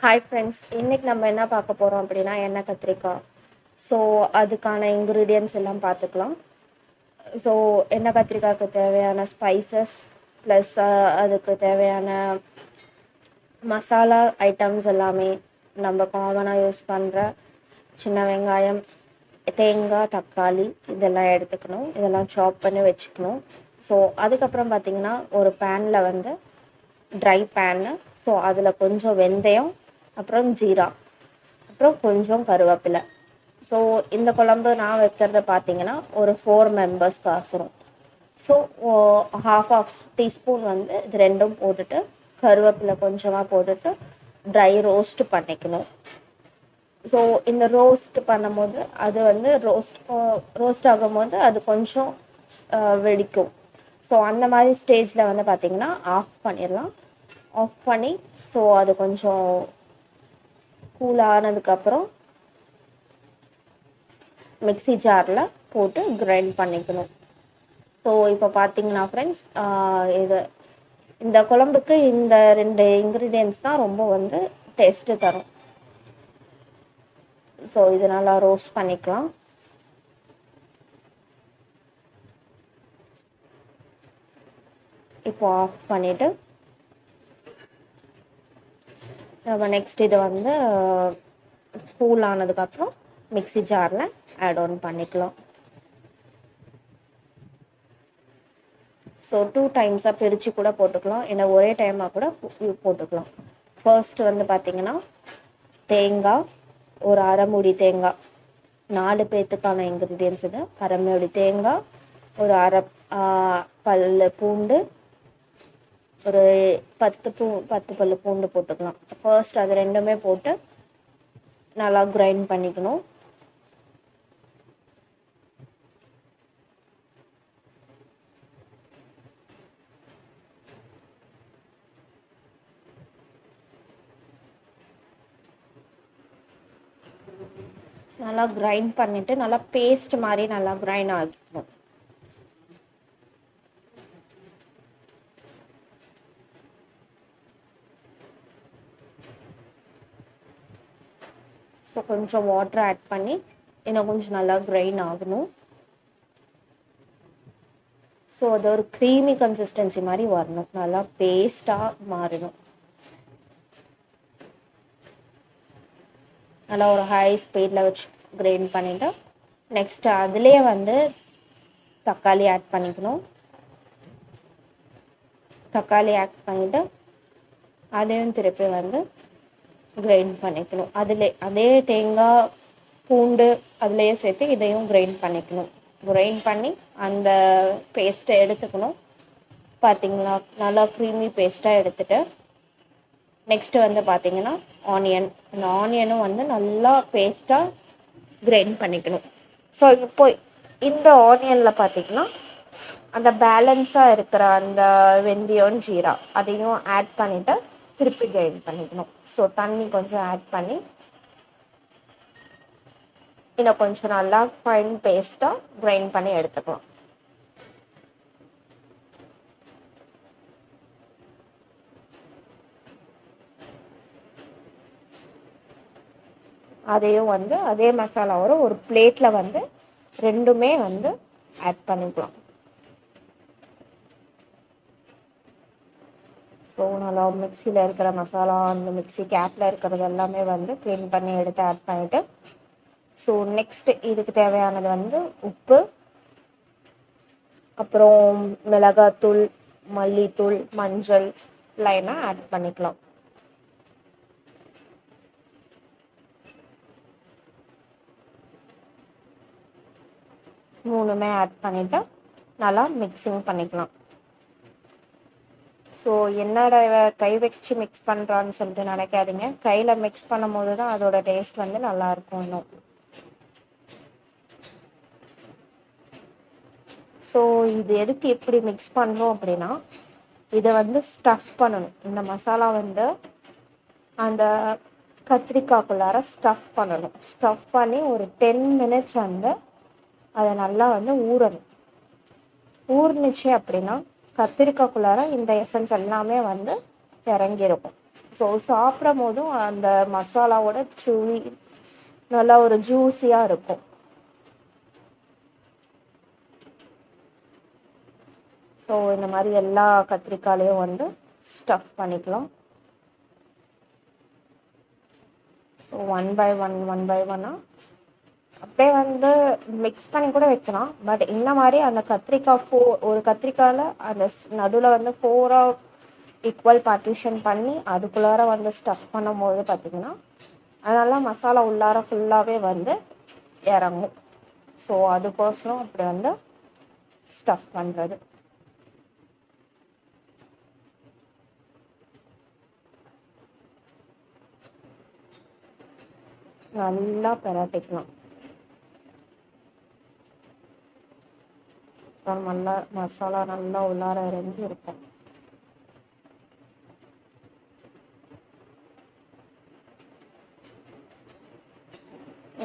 Hi friends, இன்றைக்கி நம்ம என்ன பார்க்க போகிறோம் அப்படின்னா எண்ணெய் கத்திரிக்காய். ஸோ அதுக்கான இன்க்ரீடியன்ட்ஸ் எல்லாம் பார்த்துக்கலாம். ஸோ எண்ணெய் கத்திரிக்காய்க்கு தேவையான ஸ்பைசஸ் ப்ளஸ் அதுக்கு தேவையான மசாலா ஐட்டம்ஸ் எல்லாமே நம்ம காமனாக யூஸ் பண்ணுற சின்ன வெங்காயம், தேங்காய், தக்காளி இதெல்லாம் எடுத்துக்கணும். இதெல்லாம் சாப் பண்ணி வச்சுக்கணும். ஸோ அதுக்கப்புறம் பார்த்திங்கன்னா ஒரு பேனில் வந்து ட்ரை பேனு, ஸோ அதில் கொஞ்சம் வெந்தயம், அப்புறம் ஜீரா, அப்புறம் கொஞ்சம் கருவேப்பிலை. ஸோ இந்த குழம்பு நான் வைக்கிறத பார்த்தீங்கன்னா ஒரு 4 மெம்பர்ஸ் காசுரும். ஸோ ஹாஃப் டீஸ்பூன் வந்து இது ரெண்டும் போட்டுட்டு கருவேப்பிலை கொஞ்சமாக போட்டுட்டு ட்ரை ரோஸ்ட் பண்ணிக்கணும். ஸோ இந்த ரோஸ்ட் பண்ணும்போது அது வந்து ரோஸ்ட் ஆகும்போது அது கொஞ்சம் வெடிக்கும். ஸோ அந்த மாதிரி ஸ்டேஜில் வந்து பார்த்திங்கன்னா ஆஃப் பண்ணிடலாம். ஆஃப் பண்ணி ஸோ அது கொஞ்சம் கூல் ஆனதுக்கப்புறம் மிக்ஸி ஜாரில் போட்டு கிரைண்ட் பண்ணிக்கணும். ஸோ இப்போ பார்த்தீங்கன்னா ஃப்ரெண்ட்ஸ், இந்த குழம்புக்கு இந்த 2 இன்க்ரீடியன்ட்ஸ் தான் ரொம்ப வந்து டேஸ்ட்டு தரும். ஸோ இது நல்லா ரோஸ்ட் பண்ணிக்கலாம். இப்போ ஆஃப் பண்ணிவிட்டு நம்ம நெக்ஸ்ட் இதை வந்து கூல் ஆனதுக்கப்புறம் மிக்ஸி ஜாரில் ஆட் ஆன் பண்ணிக்கலாம். ஸோ 2 டைம்ஸாக பிரித்து கூட போட்டுக்கலாம், இல்லை ஒரே டைமாக கூட போட்டுக்கலாம். ஃபர்ஸ்ட் வந்து பார்த்திங்கன்னா தேங்காய், ஒரு அரை மூடி தேங்காய், 4 பேர்த்துக்கான இன்க்ரீடியன்ஸ் இது. அரை மூடி தேங்காய், ஒரு அரை பல் பூண்டு, ஒரு 10 பல் பூண்டு போட்டுக்கலாம். ஃபர்ஸ்ட் அது ரெண்டுமே போட்டு நல்லா கிரைண்ட் பண்ணிக்கணும். நல்லா கிரைண்ட் பண்ணிவிட்டு நல்லா பேஸ்ட் மாதிரி நல்லா கிரைண்ட் ஆகிக்கணும். ஸோ கொஞ்சம் வாட்டர் ஆட் பண்ணி இன்னும் கொஞ்சம் நல்லா கிரைண்ட் ஆகணும். ஸோ அது ஒரு க்ரீமி கன்சிஸ்டன்சி மாதிரி வரணும், நல்லா பேஸ்ட்டாக மாறணும். நல்லா ஒரு ஹை ஸ்பீடில் வச்சு கிரைண்ட் பண்ணிவிட்டு நெக்ஸ்ட்டு அதுலேயே வந்து தக்காளி ஆட் பண்ணிக்கணும். தக்காளி ஆட் பண்ணிவிட்டு அதையும் திருப்பி வந்து கிரைண்ட் பண்ணிக்கணும். அதே தேங்காய் பூண்டு அதுலேயே சேர்த்து இதையும் கிரைண்ட் பண்ணிக்கணும். கிரைண்ட் பண்ணி அந்த பேஸ்ட்டை எடுத்துக்கணும். பார்த்திங்களா, நல்லா க்ரீமி பேஸ்ட்டாக எடுத்துகிட்டு நெக்ஸ்ட்டு வந்து பார்த்திங்கன்னா அந்த ஆனியனும் வந்து நல்லா பேஸ்ட்டாக கிரைண்ட் பண்ணிக்கணும். ஸோ இப்போ இந்த ஆனியனில் பார்த்திங்கன்னா அந்த பேலன்ஸாக இருக்கிற அந்த வெந்தயம், ஜீரா அதையும் ஆட் பண்ணிவிட்டு திருப்பி கிரைண்ட் பண்ணிக்கணும். ஸோ தண்ணி கொஞ்சம் ஆட் பண்ணி இன்னும் கொஞ்சம் நல்லா ஃபைன் பேஸ்ட்டாக கிரைண்ட் பண்ணி எடுத்துக்கலாம். அதையும் வந்து அதே மசாலாவோட ஒரு பிளேட்டில் வந்து ரெண்டுமே வந்து ஆட் பண்ணிக்கலாம். ஸோ நல்லா மிக்சியில் இருக்கிற மசாலா, அந்த மிக்சி கேப்பில் இருக்கிறது எல்லாமே வந்து க்ளீன் பண்ணி எடுத்து ஆட் பண்ணிவிட்டு ஸோ நெக்ஸ்ட்டு இதுக்கு தேவையானது வந்து உப்பு, அப்புறம் மிளகாத்தூள், மல்லித்தூள், மஞ்சள் லைனாக ஆட் பண்ணிக்கலாம். மூணுமே ஆட் பண்ணிவிட்டு நல்லா மிக்சிங் பண்ணிக்கலாம். ஸோ என்னோட கை வச்சு மிக்ஸ் பண்ணுறான்னு சொல்லிட்டு நினைக்காதீங்க, கையில் மிக்ஸ் பண்ணும் போது தான் அதோட டேஸ்ட் வந்து நல்லாயிருக்கும் இன்னும். ஸோ இது எதுக்கு எப்படி மிக்ஸ் பண்ணுறோம் அப்படின்னா, இதை வந்து ஸ்டஃப் பண்ணணும். இந்த மசாலா வந்து அந்த கத்திரிக்காய்க்குள்ளார ஸ்டஃப் பண்ணணும். ஸ்டஃப் பண்ணி ஒரு 10 மினிட்ஸ் வந்து அதை நல்லா வந்து ஊறணும். ஊறினுச்சு அப்படின்னா கத்திரிக்காய்க்குள்ளார இந்த எசன்ஸ் எல்லாமே வந்து இறங்கியிருக்கும். ஸோ சாப்பிடும் போதும் அந்த மசாலாவோட சுவி நல்லா ஒரு ஜூஸியாக இருக்கும். ஸோ இந்த மாதிரி எல்லா கத்திரிக்காயிலையும் வந்து ஸ்டஃப் பண்ணிக்கலாம். ஸோ ஒன் பை ஒன்னாக அப்படியே வந்து மிக்ஸ் பண்ணி கூட வைக்கலாம். பட் இந்த மாதிரி அந்த கத்திரிக்காய் ஒரு கத்திரிக்காயில் அந்த நடுவில் வந்து 4ஆக ஈக்குவல் பார்ட்டிஷன் பண்ணி அதுக்குள்ளார வந்து ஸ்டஃப் பண்ணும்போது பார்த்திங்கன்னா அதனால மசாலா உள்ளார ஃபுல்லாகவே வந்து இறங்கும். ஸோ அதுக்கோசரம் அப்படி வந்து ஸ்டஃப் பண்ணுறது. நல்லா பரட்டிக்கலாம். நல்லா மசாலா நல்லா உள்ளார இறங்கி இருக்கும்.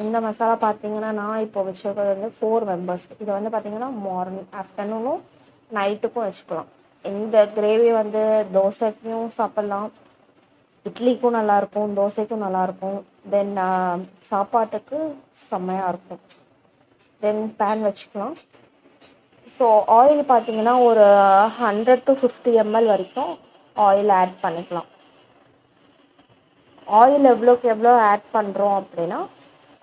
இந்த மசாலா பார்த்தீங்கன்னா நான் இப்போ வச்சுருக்கிறது வந்து 4 மெம்பர்ஸ். இது வந்து பார்த்தீங்கன்னா மார்னிங் ஆஃப்டர்நூனும் நைட்டுக்கும் வச்சுக்கலாம். இந்த கிரேவி வந்து தோசைக்கும் சாப்பிட்லாம், இட்லிக்கும் நல்லாயிருக்கும், தோசைக்கும் நல்லாயிருக்கும், தென் சாப்பாட்டுக்கு செம்மையாக இருக்கும். தென் பேன் வச்சுக்கலாம். ஸோ ஆயில் பார்த்தீங்கன்னா ஒரு 100 to 50 ml வரைக்கும் ஆயில் ஆட் பண்ணிக்கலாம். ஆயில் எவ்வளோக்கு எவ்வளோ ஆட் பண்ணுறோம் அப்படின்னா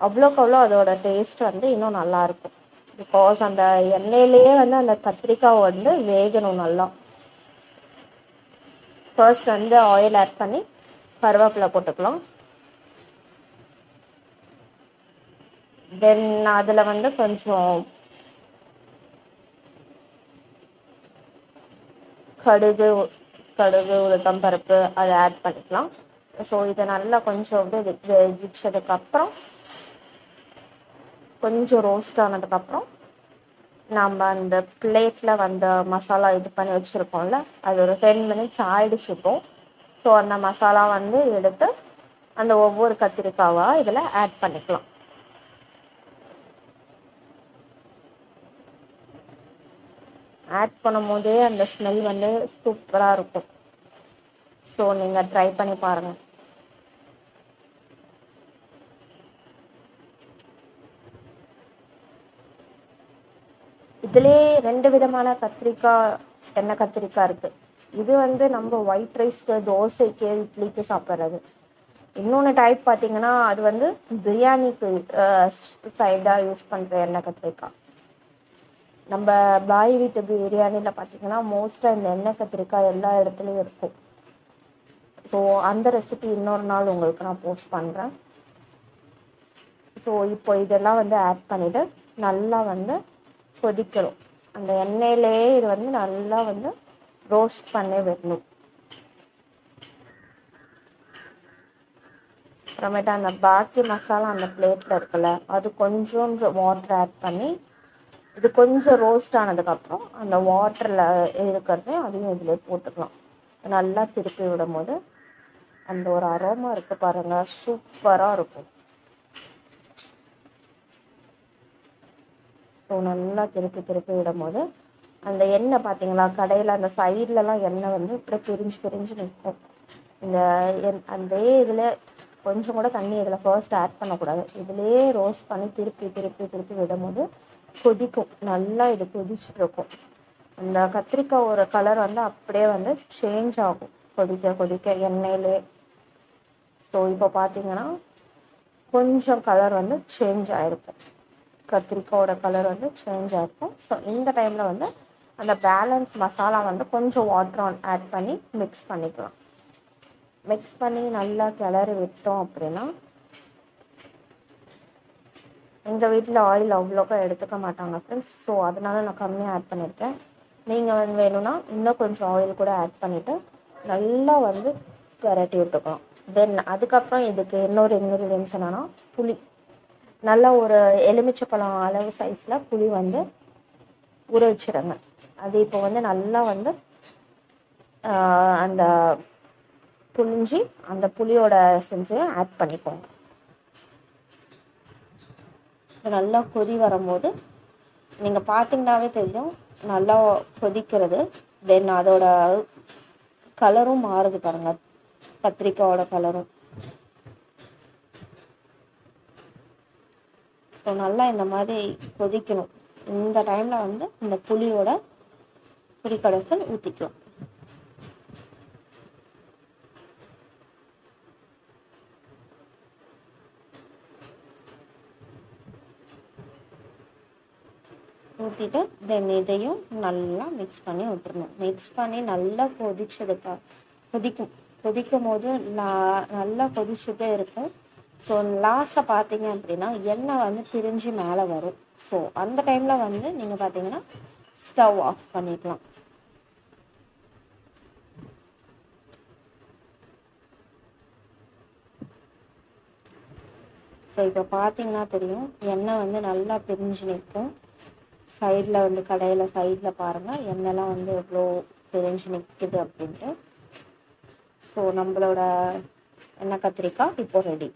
அவ்வளோக்கு அவ்வளோ அதோட டேஸ்ட் வந்து இன்னும் நல்லாயிருக்கும். பிகாஸ் அந்த எண்ணெயிலேயே வந்து அந்த கத்திரிக்காய் வந்து வேகணும் நல்லா. ஃபர்ஸ்ட் வந்து ஆயில் ஆட் பண்ணி கருவேப்பிலை போட்டுக்கலாம். தென் அதில் வந்து கொஞ்சம் கடுகு உளுத்தம்பருப்பு அதை ஆட் பண்ணிக்கலாம். ஸோ இதை நல்லா கொஞ்சம் வேகிச்சதுக்கப்புறம் கொஞ்சம் ரோஸ்ட் ஆனதுக்கப்புறம் நம்ம அந்த பிளேட்டில் வந்த மசாலா இது பண்ணி வச்சுருக்கோம்ல அது ஒரு 10 minutes ஆயிடுச்சுப்போம். ஸோ அந்த மசாலா வந்து எடுத்து அந்த ஒவ்வொரு கத்திரிக்காவாக இதில் ஆட் பண்ணிக்கலாம். ஆட் பண்ணும் போதே அந்த ஸ்மெல் வந்து சூப்பராக இருக்கும். ஸோ நீங்கள் ட்ரை பண்ணி பாருங்கள். இதிலே 2 விதமான எண்ணெய் கத்திரிக்காய் இருக்குது. இது வந்து நம்ம ஒயிட் ரைஸ்க்கு, தோசைக்கு, இட்லிக்கு சாப்பிட்றது. இன்னொன்று டைப் பார்த்திங்கன்னா அது வந்து பிரியாணிக்கு சைடாக யூஸ் பண்ணுற எண்ணெய் கத்திரிக்காய். நம்ம பாய் வீட்டு பிரியாணியில் பார்த்திங்கன்னா மோஸ்ட்டாக இந்த எண்ணெய் கத்திரிக்காய் எல்லா இடத்துலையும் இருக்கும். ஸோ அந்த ரெசிபி இன்னொரு நாள் உங்களுக்கு நான் போஸ்ட் பண்ணுறேன். ஸோ இப்போ இதெல்லாம் வந்து ஆட் பண்ணிவிட்டு நல்லா வந்து கொதிக்கணும். அந்த எண்ணெயிலே இது வந்து நல்லா வந்து ரோஸ்ட் பண்ணி விடணும். அப்புறமேட்டு அந்த பாக்கி மசாலா அந்த பிளேட்டில் இருக்குல்ல அது கொஞ்சம் வாட்டர் ஆட் பண்ணி இது கொஞ்சம் ரோஸ்ட் ஆனதுக்கப்புறம் அந்த வாட்டரில் இருக்கிறதே அதையும் இதில் போட்டுக்கலாம். நல்லா திருப்பி விடும் போது அந்த ஒரு அரோமா இருக்குது பாருங்கள், சூப்பராக இருக்கும். ஸோ நல்லா திருப்பி விடும் போது அந்த எண்ணெய் பார்த்தீங்களா கடையில் அந்த சைட்லலாம் எண்ணெய் வந்து இப்படி பிரிஞ்சு நிற்கும். இந்த அந்த இதில் கொஞ்சம் கூட தண்ணி இதில் ஃபர்ஸ்ட் ஆட் பண்ணக்கூடாது. இதிலே ரோஸ்ட் பண்ணி திருப்பி விடும் போது கொதிக்கும். நல்லா இது கொதிச்சுட்ருக்கும். அந்த கத்திரிக்காய் ஒரு கலர் வந்து அப்படியே வந்து சேஞ்ச் ஆகும் கொதிக்க எண்ணெயிலே. ஸோ இப்போ பார்த்தீங்கன்னா கொஞ்சம் கலர் வந்து சேஞ்ச் ஆகிருக்கும், கத்திரிக்காயோட கலர் வந்து சேஞ்ச் ஆகிருக்கும். ஸோ இந்த டைமில் வந்து அந்த பேலன்ஸ் மசாலா வந்து கொஞ்சம் வாட்டர் ஆட் பண்ணி மிக்ஸ் பண்ணிக்கலாம். மிக்ஸ் பண்ணி நல்லா கிளறி விட்டோம் அப்படின்னா, எங்கள் வீட்டில் ஆயில் அவ்வளோக்கா எடுத்துக்க மாட்டாங்க ஃப்ரெண்ட்ஸ். ஸோ அதனால நான் கம்மியாக ஆட் பண்ணியிருக்கேன். நீங்கள் வந்து வேணும்னா இன்னும் கொஞ்சம் ஆயில் கூட ஆட் பண்ணிவிட்டு நல்லா வந்து விரட்டி விட்டுக்கலாம். தென் அதுக்கப்புறம் இதுக்கு இன்னொரு இன்க்ரீடியன்ஸ் என்னென்னா புளி. நல்லா ஒரு எலுமிச்சைப்பழம் அளவு சைஸில் புளி வந்து ஊற வச்சுருங்க. அது இப்போ வந்து நல்லா வந்து அந்த புளிஞ்சி அந்த புளியோட எசன்ஸையும் ஆட் பண்ணிக்கோங்க. நல்லா கொதி வரும்போது நீங்கள் பார்த்தீங்கன்னாவே தெரியும் நல்லா கொதிக்கிறது. தென் அதோட கலரும் மாறுது பாருங்கள். கத்திரிக்காயோட கலரும். ஸோ நல்லா இந்த மாதிரி கொதிக்கணும். இந்த டைமில் வந்து இந்த புளியோட புளிக்கரைசல் ஊற்றிக்கலாம். ஊற்றிட்டு தென் இதையும் நல்லா மிக்ஸ் பண்ணி விட்டுறணும். மிக்ஸ் பண்ணி நல்லா கொதிக்கும் போது நல்லா கொதிச்சுட்டே இருக்கும். ஸோ லாஸ்ட்டில் பார்த்தீங்க அப்படின்னா எண்ணெய் வந்து பிரிஞ்சு மேலே வரும். ஸோ அந்த டைமில் வந்து நீங்கள் பார்த்தீங்கன்னா ஸ்டவ் ஆஃப் பண்ணிக்கலாம். ஸோ இப்போ பார்த்தீங்கன்னா தெரியும் எண்ணெய் வந்து நல்லா பிரிஞ்சு நிற்கும். சைடில் வந்து கடையில் சைடில் பாருங்கள் எண்ணெய்லாம் வந்து எவ்வளோ பிரிஞ்சு நிற்குது அப்படின்ட்டு. ஸோ நம்மளோட எண்ணெய் கத்திரிக்காய் இப்போ ரெடி.